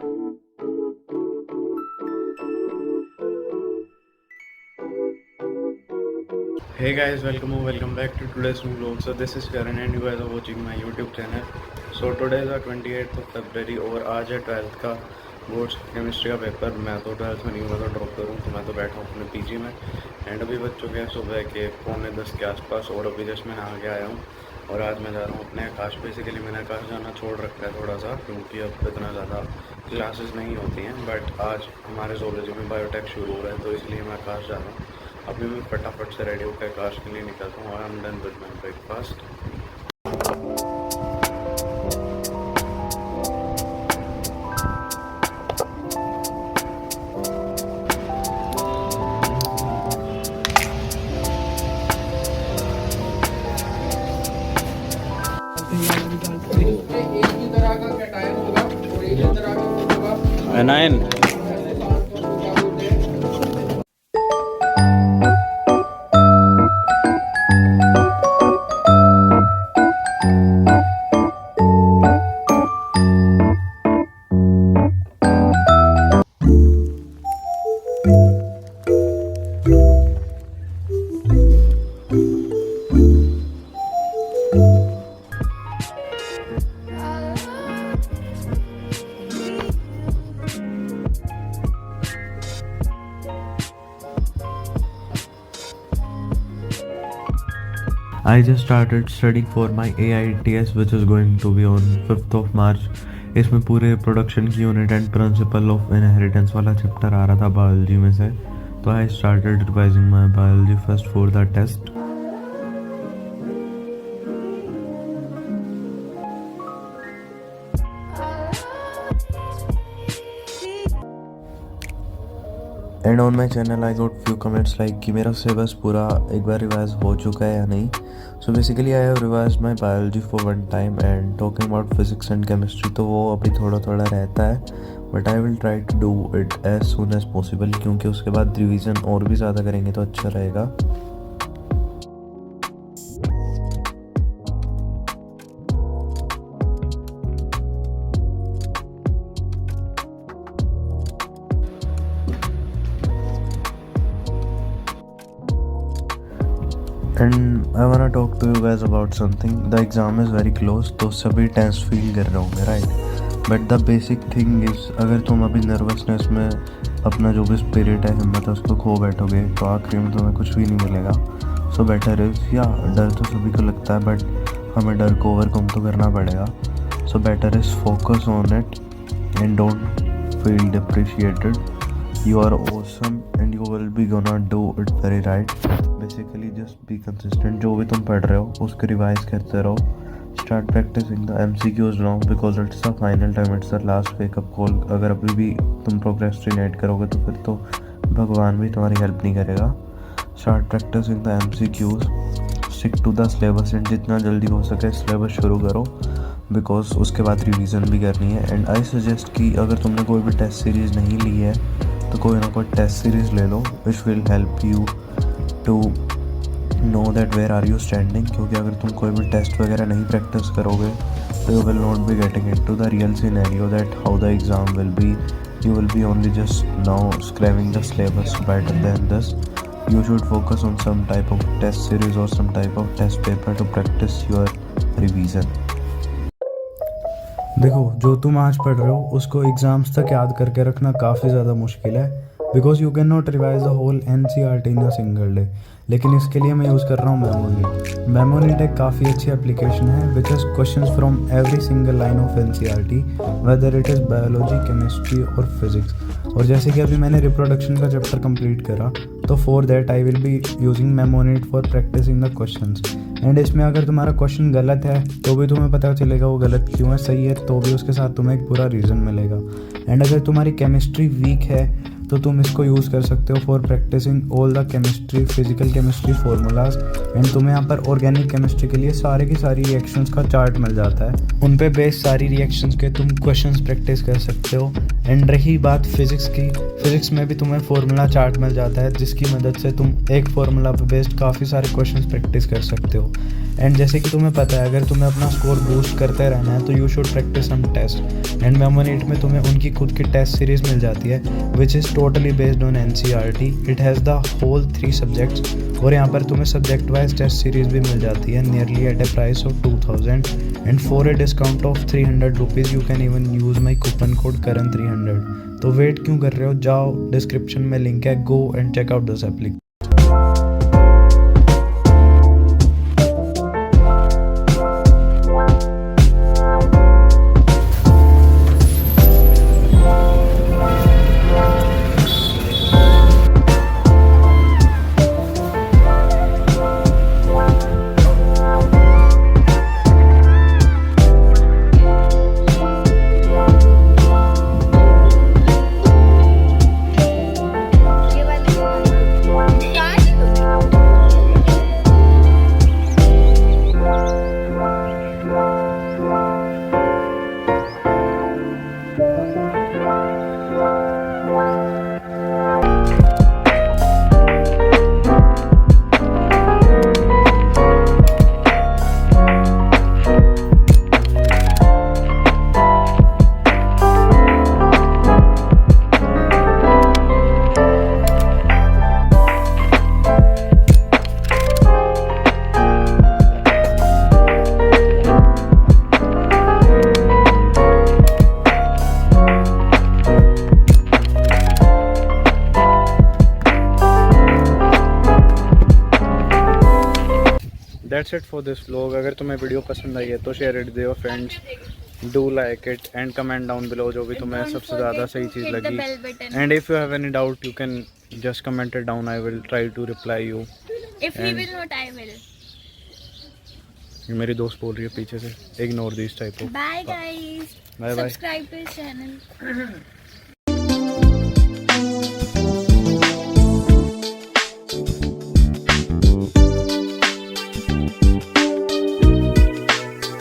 Hey guys, welcome back to today's new vlog. So this is Karan and you guys are watching my YouTube channel. So today is the 28th of February और आज है 12th का boards chemistry का paper. मैं तो 12th में नहीं हुआ, तो ड्रॉप करूँ, तो मैं तो बैठा हूँ अपने पीजी में। एंड अभी बज चुके हैं सुबह के 9:45 के आसपास और अभी जस्ट मैं नहा के आया हूँ और आज मैं जा रहा हूँ अपने आकाश। बेसिकली मैंने आकाश जाना छोड़ रखा है थोड़ा सा, क्योंकि अब इतना ज़्यादा क्लासेस नहीं होती हैं। बट आज हमारे जोलॉजी में बायोटेक शुरू हो रहा है, तो इसलिए मैं आकाश जा रहा हूँ। अभी मैं फटाफट से रेडी होकर आकाश के लिए निकलता हूँ। I am done with my breakfast. Anion I just started studying for my AITS which is going to be on 5th of March. इसमें पूरे प्रोडक्शन की unit and principle of inheritance वाला चैप्टर आ रहा था बायोलॉजी में से, तो I started revising my biology first for the test. And on my channel I got few comments like कि मेरा सिलेबस पूरा एक बार रिवाइज हो चुका है या नहीं। So basically I have revise my biology for one time and talking about physics and chemistry, तो वो अभी थोड़ा थोड़ा रहता है, but I will try to do it as soon as possible, क्योंकि उसके बाद रिविज़न और भी ज़्यादा करेंगे तो अच्छा रहेगा। And I want talk to you guys about something. The exam is very close, तो सभी टेंस फील कर रहे होंगे, right? But the basic thing is, अगर तुम अभी नर्वसनेस में अपना जो भी स्पिरिट है, हिम्मत है, उसको खो बैठोगे तो आखिरी में तुम्हें कुछ भी नहीं मिलेगा। सो बेटर इज़, या डर तो सभी को लगता है बट हमें डर को ओवरकम तो करना पड़ेगा। So better is focus on it and don't feel depreciated. You are awesome and you will be gonna do it very right. Basically just be consistent. जो भी तुम पढ़ रहे हो उसको रिवाइज करते रहो। Start practicing the MCQs now because it's the final time, it's the last wake up call. अगर अभी भी तुम प्रोक्रेस्टिनेट करोगे तो फिर तो भगवान भी तुम्हारी हेल्प नहीं करेगा। Start practicing the MCQs. Stick to the syllabus and जितना जल्दी हो सके सिलेबस शुरू करो, बिकॉज उसके बाद रिवीजन भी करनी है। एंड आई सजेस्ट कि अगर तुमने कोई भी टेस्ट सीरीज़ नहीं ली है तो कोई ना कोई टेस्ट सीरीज़ ले लो, which will help you to know that where are you standing. क्योंकि अगर तुम कोई भी टेस्ट वगैरह नहीं प्रैक्टिस करोगे तो you will not be getting into the real scenario that how the exam will be. You will be only just now scrubbing the syllabus better than this. You should focus on some type of test series or some type of test paper to practice your revision. देखो, जो तुम आज पढ़ रहे हो उसको exams तक याद करके रखना काफ़ी ज़्यादा मुश्किल है, because you can not revise the whole NCERT in a single day. लेकिन इसके लिए मैं यूज़ कर रहा हूँ मेमोनीट। मेमोनीट एक काफ़ी अच्छी एप्लीकेशन है which is questions from every single line of NCERT, whether it is biology, chemistry और फिजिक्स। और जैसे कि अभी मैंने रिप्रोडक्शन का चैप्टर कंप्लीट करा, तो for that I will be using Memonite for practicing the questions. And इसमें अगर तुम्हारा क्वेश्चन गलत है तो भी तुम्हें पता चलेगा वो गलत क्यों है, सही है तो भी उसके साथ तुम्हें एक पूरा रीज़न मिलेगा। एंड अगर तुम्हारी केमिस्ट्री वीक है तो तुम इसको यूज़ कर सकते हो for practicing all the chemistry, physical chemistry formulas. And तुम्हें यहाँ पर ऑर्गेनिक केमिस्ट्री के लिए सारे की सारी रिएक्शंस का चार्ट मिल जाता है, उन पे बेस्ड सारी रिएक्शंस के तुम क्वेश्चंस प्रैक्टिस कर सकते हो। एंड रही बात फिज़िक्स की, फिज़िक्स में भी तुम्हें फार्मूला चार्ट मिल जाता है जिसकी मदद से तुम एक फार्मूला पे बेस्ड काफ़ी सारे क्वेश्चंस प्रैक्टिस कर सकते हो। एंड जैसे कि तुम्हें पता है अगर तुम्हें अपना स्कोर बूस्ट करते रहना है तो you should practice some test. And Memonite में तुम्हें उनकी खुद की टेस्ट सीरीज़ मिल जाती है which is totally based on NCERT। It has the whole 3 subjects और यहाँ पर तुम्हें सब्जेक्ट वाइज टेस्ट सीरीज़ भी मिल जाती है nearly at a price of 2000 and for a discount of 300 rupees you can even use my coupon code Karan 300। तो wait क्यों कर रहे हो, जाओ डिस्क्रिप्शन में लिंक है, go and check out this application. That's it for this vlog. अगर तुम्हें वीडियो पसंद आई है तो share it with your friends, do like it and comment down below जो भी तुम्हें सबसे ज़्यादा सही चीज़ लगी। And if you have any doubt you can just comment it down, I will try to reply you. If he will not, I will. मेरी दोस्त बोल रही है पीछे से, ignore this type of. Bye guys. Bye bye. Subscribe to his channel.